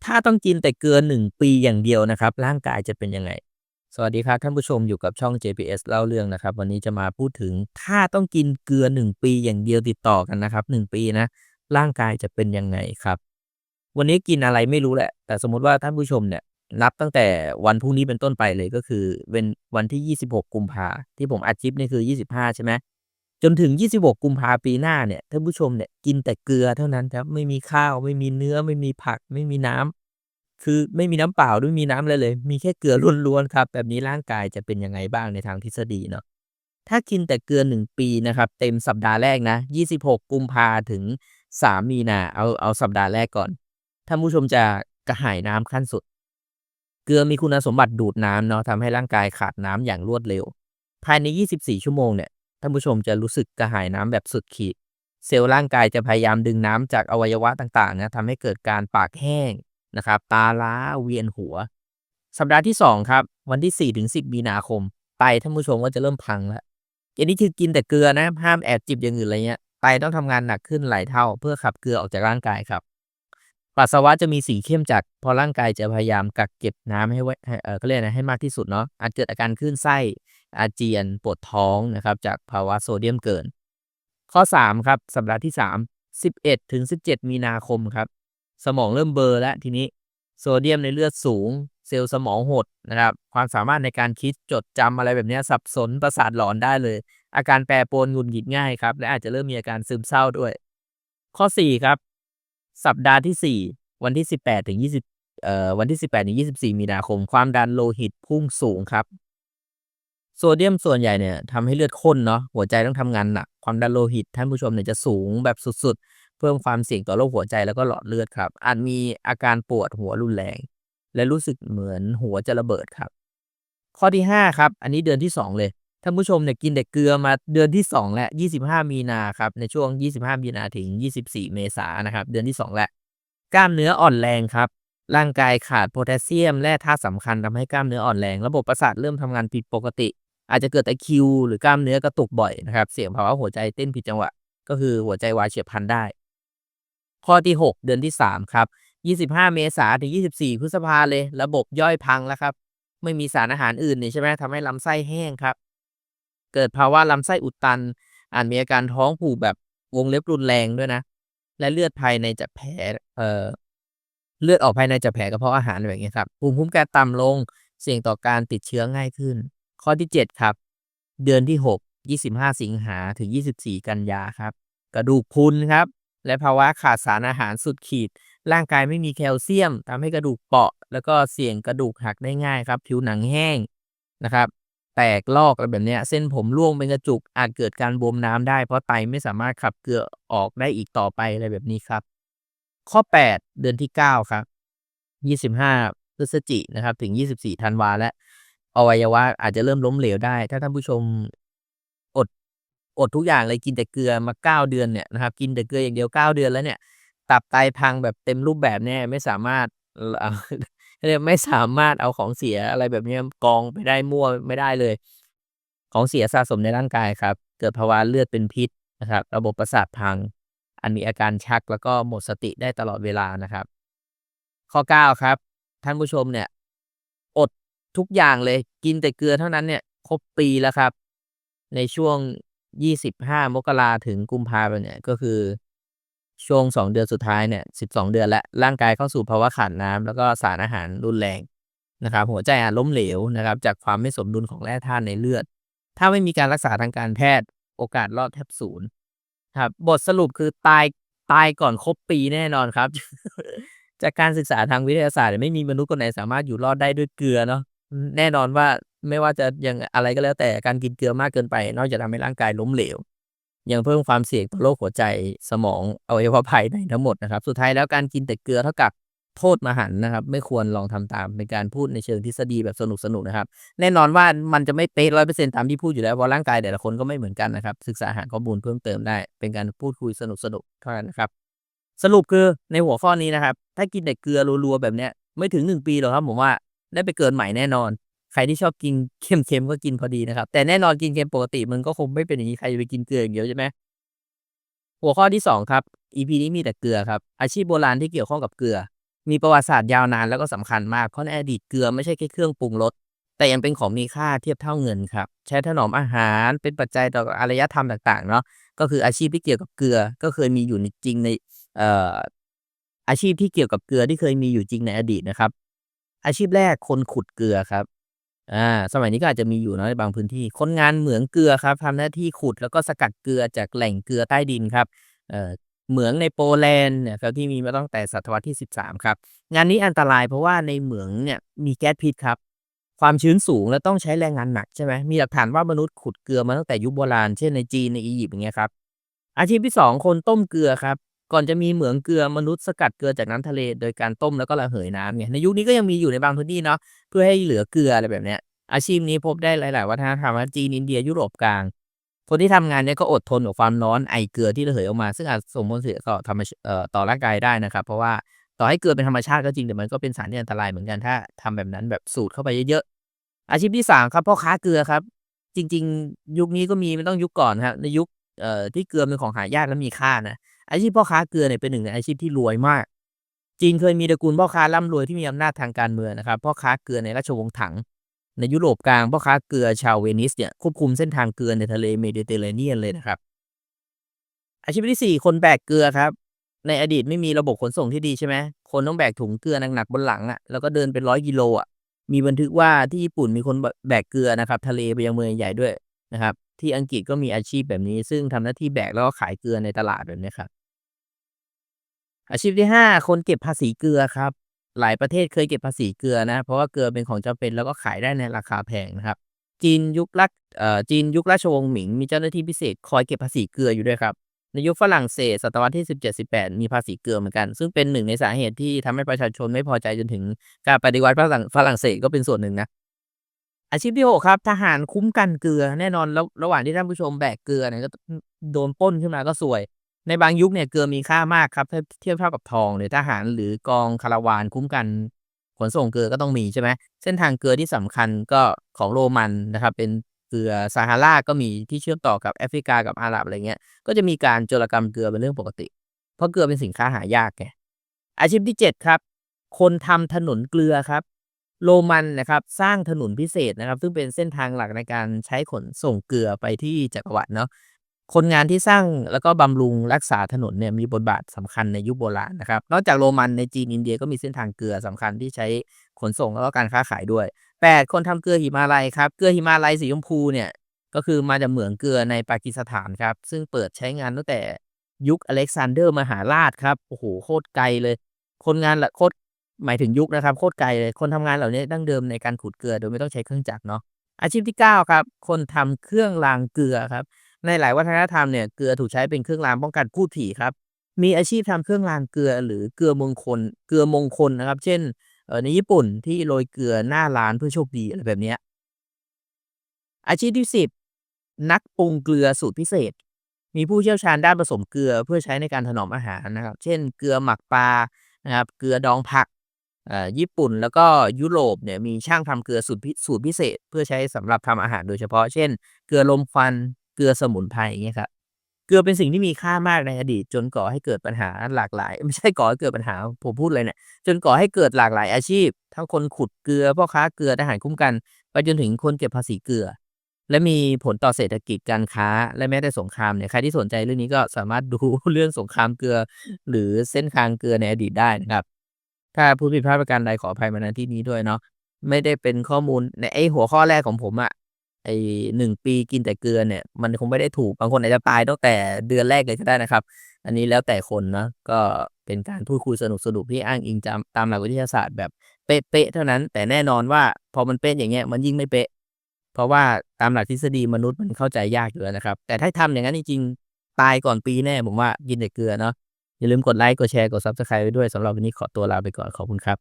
ถ้าต้องกินแต่เกลือ1ปีอย่างเดียวนะครับร่างกายจะเป็นยังไงสวัสดีครับท่านผู้ชมอยู่กับช่อง JPS เล่าเรื่องนะครับวันนี้จะมาพูดถึงถ้าต้องกินเกลือ1ปีอย่างเดียวติดต่อกันนะครับ1ปีนะร่างกายจะเป็นยังไงครับวันนี้กินอะไรไม่รู้แหละแต่สมมุติว่าท่านผู้ชมเนี่ยนับตั้งแต่วันพรุ่งนี้เป็นต้นไปเลยก็คือเป็นวันที่26กุมภาที่ผมอัดคลิปนี่คือ25ใช่ไหมจนถึง26กุมภาปีหน้าเนี่ยท่านผู้ชมเนี่ยกินแต่เกลือเท่านั้นครับไม่มีข้าวไม่มีเนื้อไม่มีผักไม่มีน้ำ คือไม่มีน้ำเปล่าด้วยไม่มีน้ำอะไรเลยมีแค่เกลือล้วนๆครับแบบนี้ร่างกายจะเป็นยังไงบ้างในทางทฤษฎีเนาะถ้ากินแต่เกลือ1ปีนะครับเต็มสัปดาห์แรกนะ26กุมภาถึง3มีนาเอาสัปดาห์แรกก่อนท่านผู้ชมจะกระหายน้ำขั้นสุดเกลือมีคุณสมบัติดูดน้ำเนาะทำให้ร่างกายขาดน้ำอย่างรวดเร็วภายใน24ชั่วโมงเนี่ยท่านผู้ชมจะรู้สึกกระหายน้ำแบบสุดขีดเซลล์ร่างกายจะพยายามดึงน้ำจากอวัยวะต่างๆนะทำให้เกิดการปากแห้ง นะครับตาล้าเวียนหัวสัปดาห์ที่2ครับวันที่4-10มีนาคมไตท่านผู้ชมก็จะเริ่มพังแล้วอันนี้คือกินแต่เกลือนะห้ามแอบจิบอย่างอื่นอะไรเงี้ยไตต้องทำงานหนักขึ้นหลายเท่าเพื่อขับเกลือออกจากร่างกายครับปัสสาวะจะมีสีเข้มจัดเพราะร่างกายจะพยายามกักเก็บน้ำให้ไว้ให้เขาเรียกอะไรนะให้มากที่สุดเนาะอาจเกิดอาการคลื่นไส้อาเจียนปวดท้องนะครับจากภาวะโซเดียมเกินข้อ3ครับสัปดาห์ที่3 11-17มีนาคมครับสมองเริ่มเบลอแล้วทีนี้ โซเดียมในเลือดสูงเซลล์สมองหดนะครับความสามารถในการคิดจดจำอะไรแบบนี้สับสนประสาทหลอนได้เลยอาการแปรปรวนหงุดหงิดง่ายครับและอาจจะเริ่มมีอาการซึมเศร้าด้วยข้อ4ครับสัปดาห์ที่4วันที่18ถึง20วันที่18ถึง24มีนาคมความดันโลหิตพุ่งสูงครับโซเดียมส่วนใหญ่เนี่ยทำให้เลือดข้นเนาะหัวใจต้องทำงานหนักความดันโลหิตท่านผู้ชมเนี่ยจะสูงแบบสุดๆเพิ่มความเสี่ยงต่อโรคหัวใจแล้วก็หลอดเลือดครับอาจมีอาการปวดหัวรุนแรง และรู้สึกเหมือนหัวจะระเบิดครับข้อที่5ครับอันนี้เดือนที่2เลยท่านผู้ชมเนี่ยกินแต่เกลือมาเดือนที่2แล้ว25มีนาครับในช่วง25มีนาถึง24เมษายนนะครับเดือนที่2แล้วกล้ามเนื้ออ่อนแรงครับร่างกายขาดโพแทสเซียมแร่ธาตุสำคัญทำให้กล้ามเนื้ออ่อนแรงระบบประสาทเริ่มทำงานผิดปกติอาจจะเกิดตะคริวหรือกล้ามเนื้อกระตุกบ่อยนะครับเสี่ยงภาวะหัวใจเต้นผิดจังหวะก็คือหัวใจวายเฉียบพลันได้ ข้อที่6เดือนที่3ครับ25เมษายนถึง24พฤษภาเลยระบบย่อยพังแล้วครับไม่มีสารอาหารอื่นนี่ใช่ไหมทำให้ลำไส้แห้งครับเกิดภาวะลำไส้อุดตันอาจมีอาการท้องผูกแบบวงเล็บรุนแรงด้วยนะและเลือดภายในจากแผลเอ่อเลือดออกภายในจากแผลกระเพาะอาหารแบบนี้ครับภูมิคุ้มกันต่ำลงเสี่ยงต่อการติดเชื้อง่ายขึ้นข้อที่7ครับเดือนที่6 25สิงหาถึง24กันยาครับกระดูกพรุนครับ และภาวะขาดสารอาหารสุดขีดร่างกายไม่มีแคลเซียมทำให้กระดูกเปราะแล้วก็เสี่ยงกระดูกหักได้ง่ายครับผิวหนังแห้งนะครับแตกลอกอะไรแบบเนี้ยเส้นผมร่วงเป็นกระจุกอาจเกิดการบวมน้ำได้เพราะไตไม่สามารถขับเกลือออกได้อีกต่อไปอะไรแบบนี้ครับข้อ8เดือนที่9ครับ25พฤศจินะครับถึง24ธันวาและอวัยวะอาจจะเริ่มล้มเหลวได้ถ้าท่านผู้ชมอดทุกอย่างเลยกินแต่เกลือมา9เดือนเนี่ยนะครับกินแต่เกลืออย่างเดียว9เดือนแล้วเนี่ยตับไตพังแบบเต็มรูปแบบแน่ไม่สามารถเขาเรียกไม่สามารถเอาของเสียอะไรแบบเนี้ยกองไปได้มั่วไม่ได้เลยของเสียสะสมในร่างกายครับเกิดภาวะเลือดเป็นพิษนะครับระบบประสาทพังอันมีอาการชักแล้วก็หมดสติได้ตลอดเวลานะครับข้อ9ครับท่านผู้ชมเนี่ยอดทุกอย่างเลยกินแต่เกลือเท่านั้นเนี่ยครบปีแล้วครับในช่วง25มกราถึงกุมภาพันธ์เนี่ยก็คือช่วง2เดือนสุดท้ายเนี่ย12เดือนแล้วร่างกายเข้าสู่ภาวะขาดน้ำแล้วก็สารอาหารรุนแรงนะครับหัวใจอาจล้มเหลวนะครับจากความไม่สมดุลของแร่ธาตุในเลือดถ้าไม่มีการรักษาทางการแพทย์โอกาสรอดแทบศูนย์ครับบทสรุปคือตายก่อนครบปีแน่นอนครับจากการศึกษาทางวิทยาศาสตร์เนี่ยไม่มีมนุษย์คนไหนสามารถอยู่รอดได้ด้วยเกลือเนาะแน่นอนว่าไม่ว่าจะยังอะไรก็แล้วแต่การกินเกลือมากเกินไปนอกจากทำให้ร่างกายล้มเหลวยังเพิ่มความเสี่ยงต่อโรคหัวใจสมองอวัยวะภายในทั้งหมดนะครับสุดท้ายแล้วการกินแต่เกลือเท่ากับโทษมหันต์นะครับไม่ควรลองทำตามเป็นการพูดในเชิงทฤษฎีแบบสนุกๆนะครับแน่นอนว่ามันจะไม่เป๊ะ100%ตามที่พูดอยู่แล้วเพราะร่างกายแต่ละคนก็ไม่เหมือนกันนะครับศึกษาหาข้อมูลเพิ่มเติมได้เป็นการพูดคุยสนุกๆเท่านั้นนะครับ สรุปคือในหัวข้อนี้นะครับถ้ากินแต่เกลือรัวๆแบบเนี้ยไม่ถึง1ปีหรอกครับผมว่าได้ไปเกิดใหม่แน่นอนใครที่ชอบกินเค็มๆก็กินพอดีนะครับแต่แน่นอนกินเค็มปกติมันก็คงไม่เป็นอย่างงี้ใครจะไปกินเกลืออย่างเดียวใช่ไหมหัวข้อที่2ครับ EP นี้มีแต่เกลือครับอาชีพโบราณที่เกี่ยวข้องกับเกลือ มีประวัติศาสตร์ยาวนานแล้วก็สำคัญมากเพราะในอดีตเกลือไม่ใช่แค่เครื่องปรุงรสแต่ยังเป็นของมีค่าเทียบเท่าเงินครับใช้ถนอมอาหารเป็นปัจจัยต่ออารยธรรมต่างๆเนาะก็คืออาชีพที่เกี่ยวกับเกลือก็เคยมีอยู่ในจริงในเอ่ออาชีพที่เกี่ยวกับเกลือที่เคยมีอยู่จริงในอดีตนะครับอาชีพแรกคนขุดเกลือครับสมัยนี้ก็อาจจะมีอยู่เนาะในบางพื้นที่คนงานเหมืองเกลือครับทำหน้าที่ขุดแล้วก็สกัดเกลือจากแหล่งเกลือใต้ดินครับเอ่อเหมืองในโปแลนด์เนี่ยครับที่มีมาตั้งแต่ศตวรรษที่13ครับงานนี้อันตรายเพราะว่าในเหมืองเนี่ยมีแก๊สพิษครับความชื้นสูงและต้องใช้แรงงานหนักใช่ไหมมีหลักฐานว่ามนุษย์ขุดเกลือมาตั้งแต่ยุคโบราณเช่นในจีนในอียิปต์อย่างเงี้ยครับอาชีพที่2คนต้มเกลือครับก่อนจะมีเหมืองเกลือมนุษย์สกัดเกลือจากน้ำทะเลโดยการต้มแล้วก็ระเหยน้ำเนี่ยในยุคนี้ก็ยังมีอยู่ในบางพื้นที่เนาะเพื่อให้เหลือเกลืออะไรแบบเนี้ย อาชีพนี้พบได้หลายๆวัฒนธรรมจีนอินเดียยุโรปกลางคนที่ทำงานเนี้ยก็อดทนกับความร้อนไอเกลือที่ระเหยออกมาซึ่งอาจส่งผลเสียต่อต่อร่างกายได้นะครับเพราะว่าต่อให้เกลือเป็นธรรมชาติก็จริงแต่มันก็เป็นสารที่อันตรายเหมือนกันถ้าทำแบบนั้นแบบสูดเข้าไปเยอะๆอาชีพที่3ครับพ่อค้าเกลือครับจริงๆยุคนี้ก็มีไม่ต้องยุคก่อนครับในยุคที่เกลือเป็นของหายากและมีค่านะอาชีพพ่อค้าเกลือเนี่ยเป็นหนึ่งในอาชีพที่รวยมากจีนเคยมีตระกูลพ่อค้าร่ำรวยที่มีอำนาจทางการเมืองนะครับพ่อค้าเกลือในราชวงศ์ถัง ในยุโรปกลางพ่อค้าเกลือชาวเวนิสเนี่ยควบคุมเส้นทางเกลือในทะเลเมดิเตอร์เรเนียนเลยนะครับอาชีพที่4คนแบกเกลือครับในอดีตไม่มีระบบขนส่งที่ดีใช่ไหมคนต้องแบกถุงเกลือหนักๆบนหลังอะแล้วก็เดินเป็น100 กิโลอะมีบันทึกว่าที่ญี่ปุ่นมีคนแบกเกลือนะครับทะเลไปยังเมืองใหญ่ด้วยนะครับที่อังกฤษก็มีอาชีพแบบนี้ซึ่งทำหน้าที่แบกแล้วก็ขายเกลือในตลาดแบบนี้ครับ อาชีพที่5คนเก็บภาษีเกลือครับหลายประเทศเคยเก็บภาษีเกลือนะเพราะว่าเกลือเป็นของจำเป็นแล้วก็ขายได้ในราคาแพงนะครับจีนยุครัชจีนยุคราชวงศ์หมิงมีเจ้าหน้าที่พิเศษคอยเก็บภาษีเกลืออยู่ด้วยครับในยุคฝรั่งเศสศตวรรษที่17-18มีภาษีเกลือเหมือนกันซึ่งเป็นหนึ่งในสาเหตุที่ทำให้ประชาชนไม่พอใจจนถึงการปฏิวัติฝรั่งเศสก็เป็นส่วนหนึ่งนะ อาชีพที่6ครับทหารคุ้มกันเกลือแน่นอนแล้วระหว่างที่ท่านผู้ชมแบกเกลือเนี่ยก็โดนปล้นขึ้นมาก็ซวยในบางยุคเนี่ยเกลือมีค่ามากครับถ้าเทียบเท่ากับทองเลยทหารหรือกองคาราวานคุ้มกันขนส่งเกลือก็ต้องมีใช่ไหมเส้นทางเกลือที่สำคัญก็ของโรมันนะครับเป็นเกลือซาฮาราก็มีที่เชื่อมต่อกับแอฟริกากับอาหรับอะไรเงี้ยก็จะมีการโจรกรรมเกลือเป็นเรื่องปกติเพราะเกลือเป็นสินค้าหายากไง อาชีพที่7ครับคนทำถนนเกลือครับโรมันนะครับสร้างถนนพิเศษนะครับซึ่งเป็นเส้นทางหลักในการใช้ขนส่งเกลือไปที่จักรวรรดิเนาะคนงานที่สร้างแล้วก็บำรุงรักษาถนนเนี่ยมีบทบาทสำคัญในยุคโบราณนะครับนอกจากโรมันในจีนอินเดียก็มีเส้นทางเกลือสำคัญที่ใช้ขนส่งแล้วก็การค้าขายด้วย8คนทำเกลือหิมาลัยครับเกลือหิมาลัยสีชมพูเนี่ยก็คือมาจากเหมืองเกลือในปากีสถานครับซึ่งเปิดใช้งานตั้งแต่ยุคอเล็กซานเดอร์มหาราชครับโอ้โฮโคตรไกลเลย คนงานละโคตรหมายถึงยุคนะครับโคตรไกลเลยคนทำงานเหล่านี้ดั้งเดิมในการขูดเกลือโดยไม่ต้องใช้เครื่องจักรเนาะอาชีพที่9ครับคนทำเครื่องรางเกลือครับในหลายวัฒนธรรมเนี่ยเกลือถูกใช้เป็นเครื่องรางป้องกันพูดผีครับมีอาชีพทำเครื่องรางเกลือหรือเกลือมงคลนะครับเช่นในญี่ปุ่นที่โรยเกลือหน้าร้านเพื่อโชคดีอะไรแบบเนี้ย อาชีพที่10นักปรุงเกลือสูตรพิเศษมีผู้เชี่ยวชาญด้านผสมเกลือเพื่อใช้ในการถนอมอาหารนะครับเช่นเกลือหมักปลานะครับเกลือดองผักญี่ปุ่นแล้วก็ยุโรปเนี่ยมีช่างทำเกลือสูตรพิเศษเพื่อใช้สำหรับทำอาหารโดยเฉพาะเช่นเกลือลมควันเกลือสมุนไพรอย่างเงี้ยครับเกลือเป็นสิ่งที่มีค่ามากในอดีตจนก่อให้เกิดปัญหาหลากหลายไม่ใช่ก่อให้เกิดปัญหาผมพูดเลยเนี่ยจนก่อให้เกิดหลากหลายอาชีพทั้งคนขุดเกลือพ่อค้าเกลือทหารคุ้มกันไปจนถึงคนเก็บภาษีเกลือ และมีผลต่อเศรษฐกิจการค้าและแม้แต่สงครามเนี่ยใครที่สนใจเรื่องนี้ก็สามารถดูเรื่องสงครามเกลือหรือเส้นทางเกลือในอดีตได้นะครับถ้าพูดผิดพลาดประการใดขออภัยมาณที่นี้ด้วยเนาะไม่ได้เป็นข้อมูลในไอ้หัวข้อแรกของผมอะไอ้1 ปีกินแต่เกลือเนี่ยมันคงไม่ได้ถูกบางคนอาจจะตายตั้งแต่เดือนแรกเลยก็ได้นะครับอันนี้แล้วแต่คนเนาะก็เป็นการพูดคุยสนุกๆที่อ้างอิงตามหลักวิทยาศาสตร์แบบเป๊ะๆเท่านั้นแต่แน่นอนว่าพอมันเป๊ะอย่างเงี้ยมันยิ่งไม่เป๊ะ เพราะว่าตามหลักทฤษฎีมนุษย์มันเข้าใจยากอยู่แล้วนะครับแต่ถ้าทำอย่างนั้นจริงๆตายก่อนปีแน่ผมว่ากินแต่เกลือเนาะอย่าลืมกดไลก์กดแชร์กด Subscribe ไว้ด้วยสำหรับวันนี้ขอตัวลาไปก่อนขอบคุณครับ